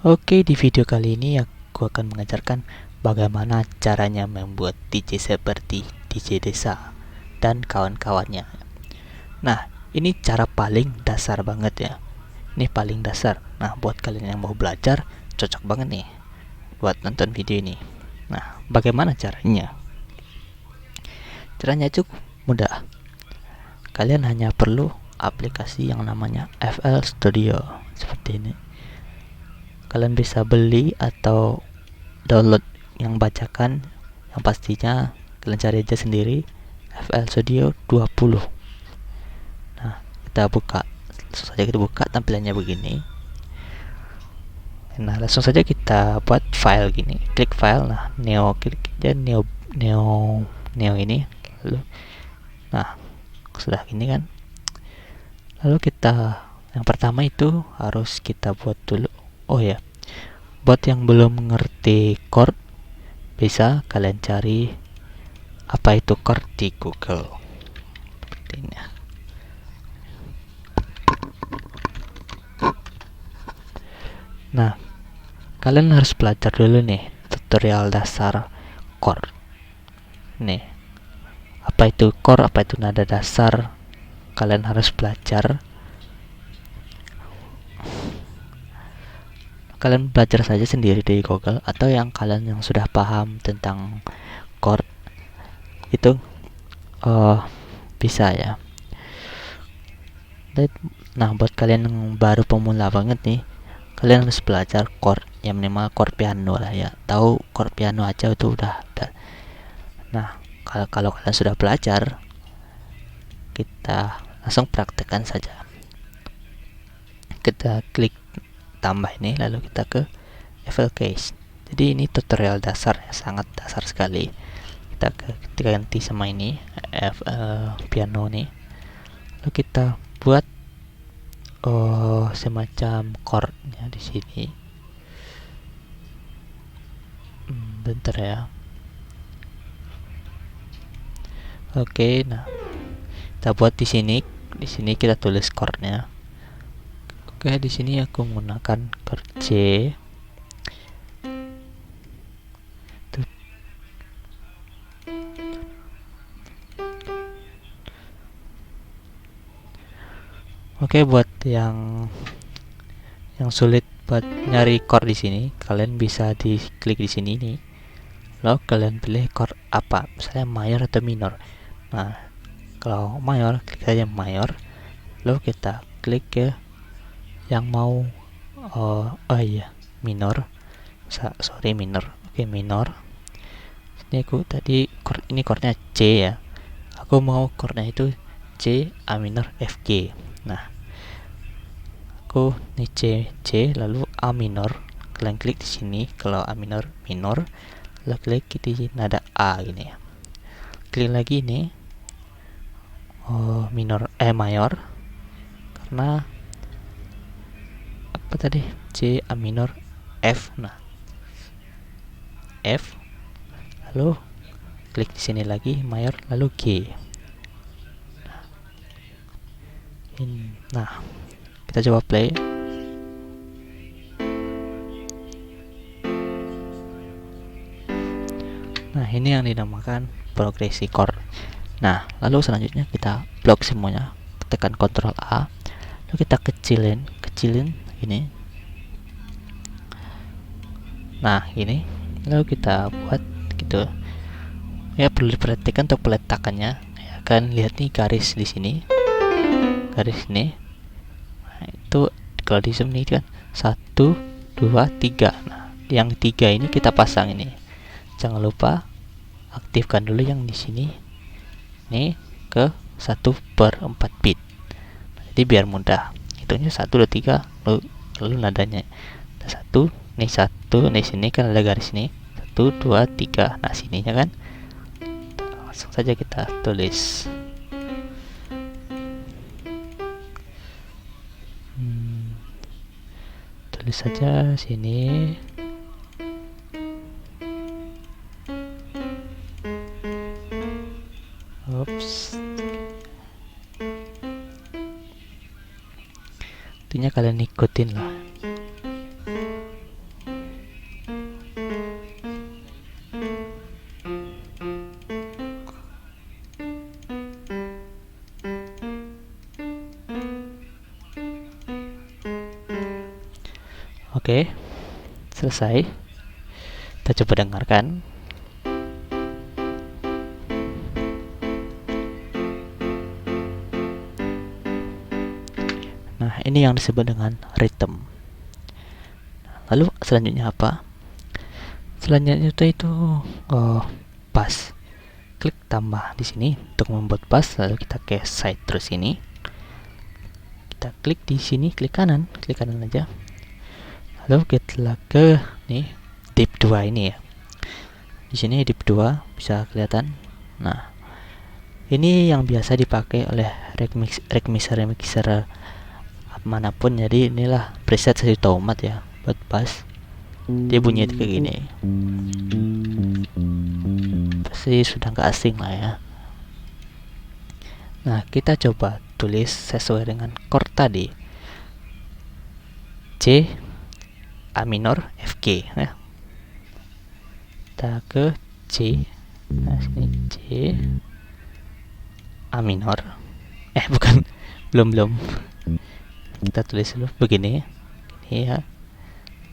Oke, di video kali ini aku akan mengajarkan bagaimana caranya membuat DJ seperti DJ Desa dan kawan-kawannya. Nah, ini cara paling dasar banget ya. Ini paling dasar. Nah, buat kalian yang mau belajar, cocok banget nih buat nonton video ini. Nah, bagaimana caranya? Caranya cukup mudah. Kalian hanya perlu aplikasi yang namanya FL Studio seperti ini. Kalian bisa beli atau download yang bacakan, yang pastinya kalian cari aja sendiri FL Studio 20. Nah, kita buka. Langsung saja kita buka, tampilannya begini. Nah, langsung saja kita buat file gini. Klik file. Nah, klik aja neo ini. Lalu nah, sudah gini kan. Lalu kita yang pertama itu harus kita buat dulu. Oh ya, buat yang belum mengerti chord, bisa kalian cari apa itu chord di Google. Seperti ini. Nah, kalian harus belajar dulu nih tutorial dasar chord. Nih, apa itu chord, apa itu nada dasar, kalian harus belajar. Kalian belajar saja sendiri di Google, atau yang kalian yang sudah paham tentang chord itu bisa ya. Nah, buat kalian yang baru pemula banget nih, kalian harus belajar chord, yang minimal chord piano lah ya. Tahu chord piano aja itu udah. Nah, kalau kalian sudah belajar, kita langsung praktekkan saja. Kita klik tambah ini, lalu kita ke FL Case. Jadi ini tutorial dasar ya, sangat dasar sekali. Kita ganti sama ini piano nih. Lalu kita buat semacam chordnya di sini. Bentar ya. Oke, nah kita buat di sini. Di sini kita tulis chordnya. Oke, di sini aku menggunakan chord C. Oke, buat yang sulit buat nyari chord di sini, kalian bisa diklik di sini nih. Lalu kalian pilih chord apa, misalnya mayor atau minor. Nah, kalau mayor, klik saja mayor. Lalu kita klik ke yang mau minor. Minor. Oke, minor. Ini aku tadi chord, ini chordnya C ya. Aku mau chordnya itu C, A minor, F, G. Nah, aku nih C lalu A minor. Kalian klik di sini kalau A minor, lalu klik di nada A gini ya. Klik lagi nih mayor, karena apa tadi, C, A minor, F. Nah, F, lalu klik di sini lagi mayor, lalu G. Nah, kita coba play. Nah, ini yang dinamakan progresi chord. Nah, lalu selanjutnya kita blok semuanya, tekan Ctrl A, lalu kita kecilin ini. Nah, ini lalu kita buat gitu ya. Perlu diperhatikan untuk peletakannya ya kan. Lihat nih garis di sini, garis ini. Nah, itu kalau di zoom nih kan 1, 2, 3. Nah, yang 3 ini kita pasang ini. Jangan lupa aktifkan dulu yang di sini nih ke 1/4 bit. Jadi biar mudah hitungnya 1, 2, 3, lalu nadanya 1, nih 1, nih sini kan ada garis nih 1, 2, 3. Nah, sininya kan langsung saja kita tulis. Tulis saja sini. Oops. Intinya kalian ikutin lah. Oke, selesai. Kita coba dengarkan. Nah, ini yang disebut dengan rhythm. Lalu selanjutnya apa? Selanjutnya itu bass. Klik tambah di sini untuk membuat bass. Lalu kita ke side terus ini. Kita klik di sini, klik kanan aja. Lalu kita ke nih deep 2 ini ya. Di sini deep 2 bisa kelihatan. Nah, ini yang biasa dipakai oleh remixer manapun. Jadi inilah preset sesi tomat ya buat bass. Dia bunyi kayak gini. Pasti sudah nggak asing lah ya. Nah, kita coba tulis sesuai dengan chord tadi. C, A minor, F, G ya. Kita ke C. Nah, sini C, A minor. Bukan, belum. Kita tulis dulu begini. Ini ya.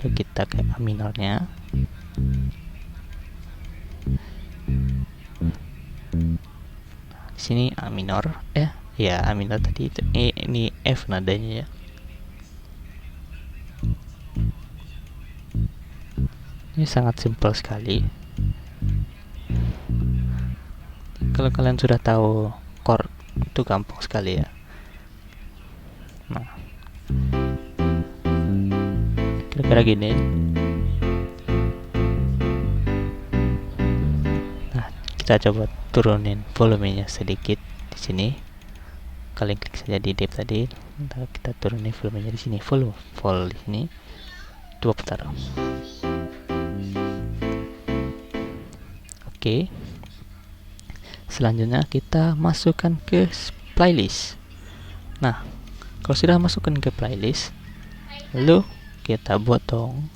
Lalu kita ke A minornya. Di sini A minor. Ya A minor tadi itu. Ini F nadanya ya. Ini sangat simpel sekali. Kalau kalian sudah tahu chord itu gampang sekali ya. Nah, kira-kira gini. Nah, kita coba turunin volumenya sedikit di sini. Kalian klik saja di deep tadi. Nah, kita turunin volumenya di sini. Vol di sini. 2 putar. Oke. Selanjutnya kita masukkan ke playlist. Nah, kalau sudah masukkan ke playlist, lalu kita buat dong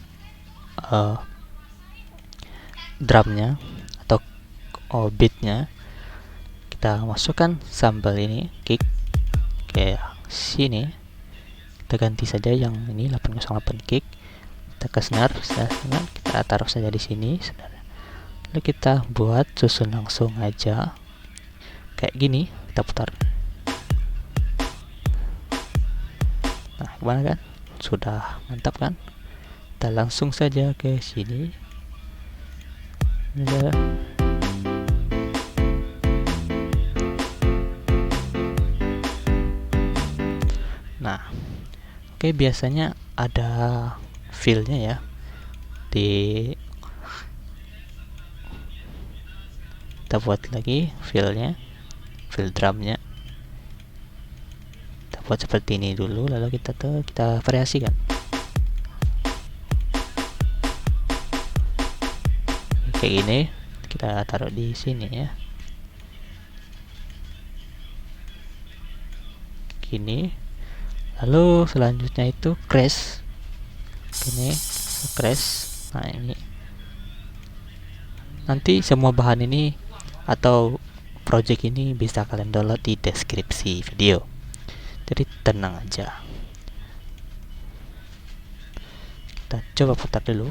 drumnya atau beatnya. Kita masukkan sambal ini, kick kayak sini. Kita ganti saja yang ini 808 kick. Kita ke snare, kita taruh saja di sini. Lalu kita buat susun langsung aja kayak gini. Kita putar. Nah, gimana kan? Sudah mantap kan? Kita langsung saja ke sini. Nah, oke, biasanya ada feel-nya ya di. Kita buat lagi feel-nya, feel drumnya. Kita buat seperti ini dulu, lalu kita variasikan. Kayak gini, kita taruh di sini ya. Gini. Lalu selanjutnya itu crash. Ini crash. Nah, ini. Nanti semua bahan ini atau project ini bisa kalian download di deskripsi video. Jadi tenang aja. Kita coba putar dulu.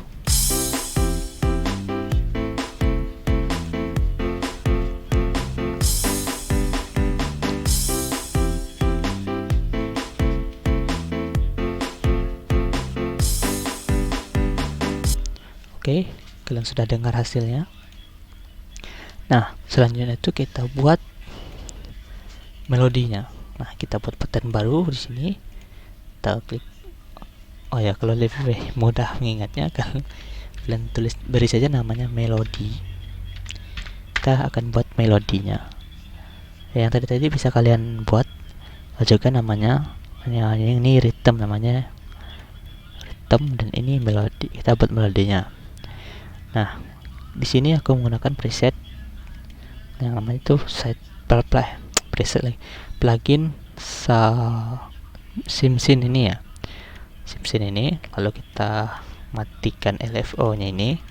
Oke, kalian sudah dengar hasilnya. Nah, selanjutnya itu kita buat melodinya. Nah, kita buat pattern baru di sini. Kita klik. Oh ya, kalau lebih mudah mengingatnya, kalian beri saja namanya melodi. Kita akan buat melodinya. Yang tadi bisa kalian buat juga namanya. Ini rhythm namanya. Rhythm dan ini melodi. Kita buat melodinya. Nah, di sini aku menggunakan preset yang namanya itu preset lagi plugin SimSyn ini ya. SimSyn ini, lalu kita matikan LFO nya ini,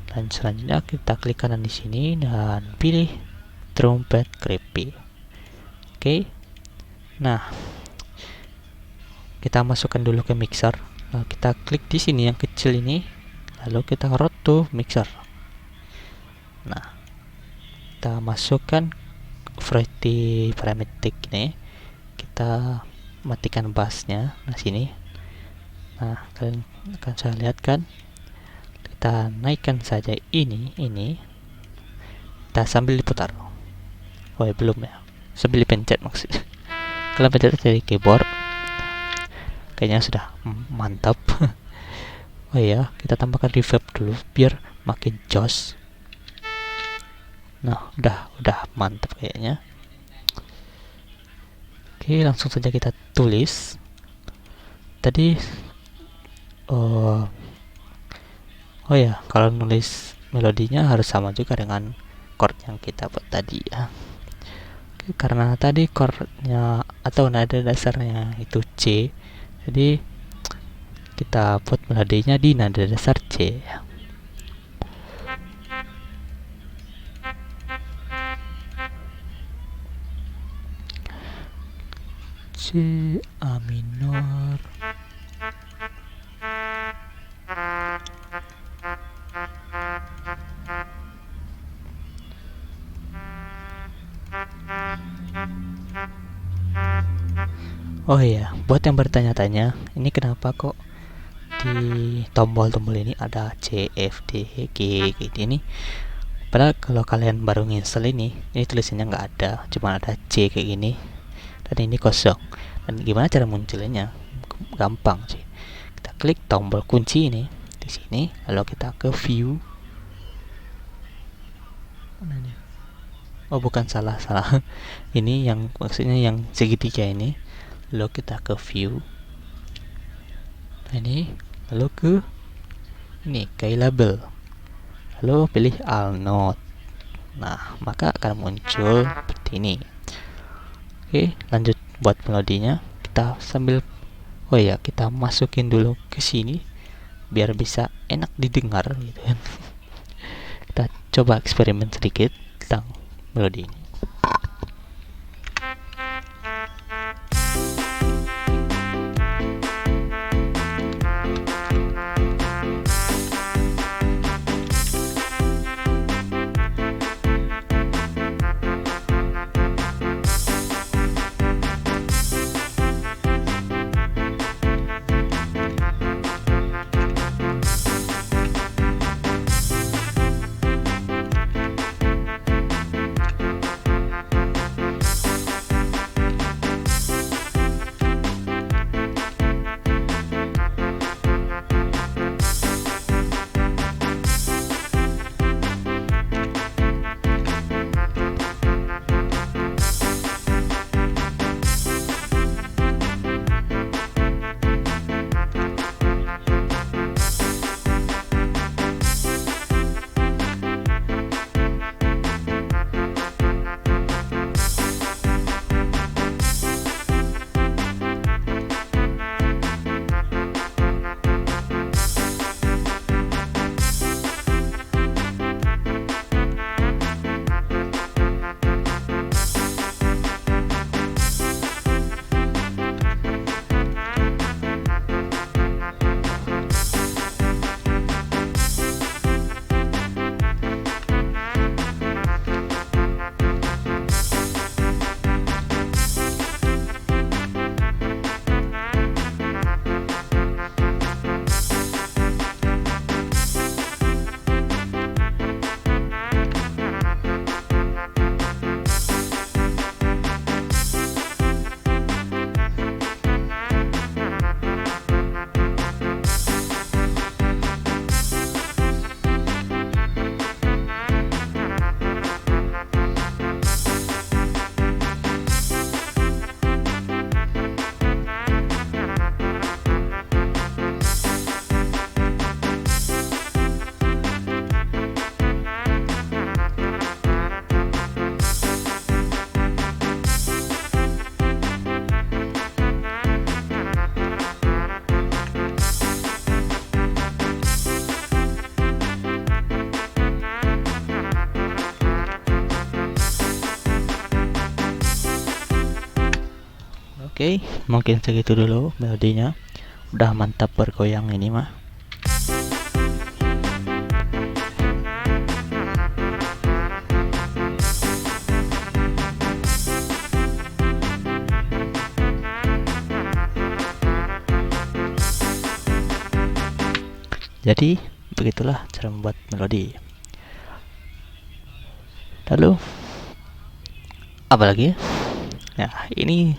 dan selanjutnya kita klik kanan di sini dan pilih trumpet creepy. Oke. Nah, kita masukkan dulu ke mixer. Kita klik di sini yang kecil ini, lalu kita route to mixer. Nah, kita masukkan variety parametric ini, kita matikan bassnya. Nah, sini. Nah, kalian akan saya lihat kan, kita naikkan saja ini, kita sambil diputar. Oh ya, belum ya, sambil dipencet maksudnya. Kalian pencet dari keyboard, kayaknya sudah mantap. Oh ya, kita tambahkan reverb dulu biar makin joss. Nah, udah mantap kayaknya. Oke, langsung saja kita tulis. Tadi oh ya, kalau nulis melodinya harus sama juga dengan chord yang kita buat tadi ya. Oke, karena tadi chordnya atau nada dasarnya itu C, jadi kita buat melodinya di nada dasar C ya. C A minor. Oh iya, buat yang bertanya-tanya, ini kenapa kok di tombol-tombol ini ada C, F, D, G gitu ini? Padahal kalau kalian baru install ini tulisannya nggak ada, cuma ada C kayak gini, dan ini kosong. Dan gimana cara munculnya? Gampang sih. Kita klik tombol kunci ini di sini, lalu kita ke view. Oh bukan, salah. Ini yang maksudnya yang segitiga ini. Lalu kita ke view. Ini lalu ke ini key label. Lalu pilih all note. Nah, maka akan muncul seperti ini. Oke, lanjut buat melodinya. Kita sambil kita masukin dulu ke sini biar bisa enak didengar gitu kan. Kita coba eksperimen sedikit tentang melodi ini. Oke, mungkin segitu dulu melodinya. Udah mantap bergoyang ini mah. Jadi begitulah cara membuat melodi. Lalu apalagi? Ya, ini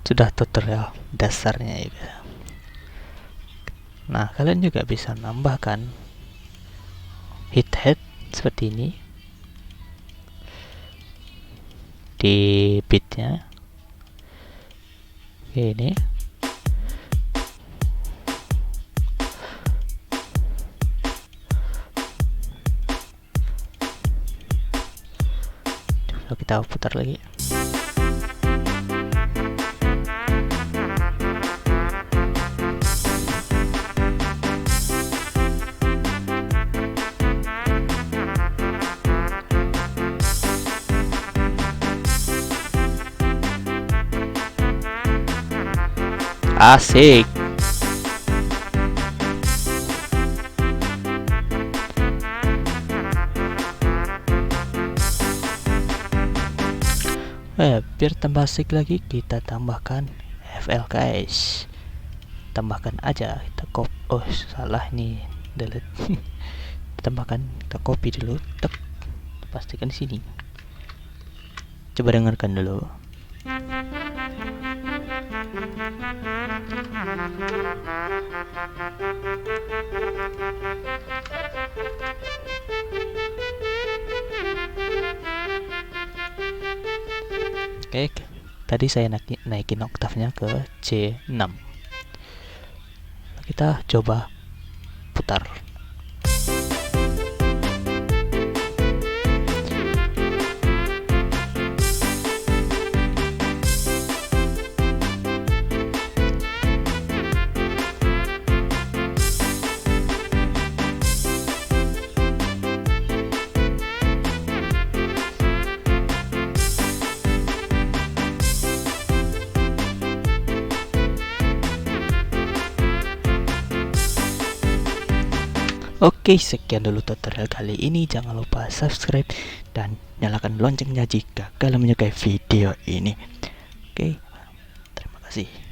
sudah tutorial dasarnya ya. Nah, kalian juga bisa nambahkan hit-head seperti ini di beatnya. Oke, ini coba kita putar lagi. Asik. Biar tambah asik lagi, kita tambahkan FL guys. Tambahkan aja, kita salah nih, delete. Tambahkan, kita copy dulu, pastikan di sini. Coba dengarkan dulu. Oke, tadi saya naikin oktavnya ke C6. Kita coba putar. Oke, sekian dulu tutorial kali ini. Jangan lupa subscribe dan nyalakan loncengnya jika kalian menyukai video ini. Oke, terima kasih.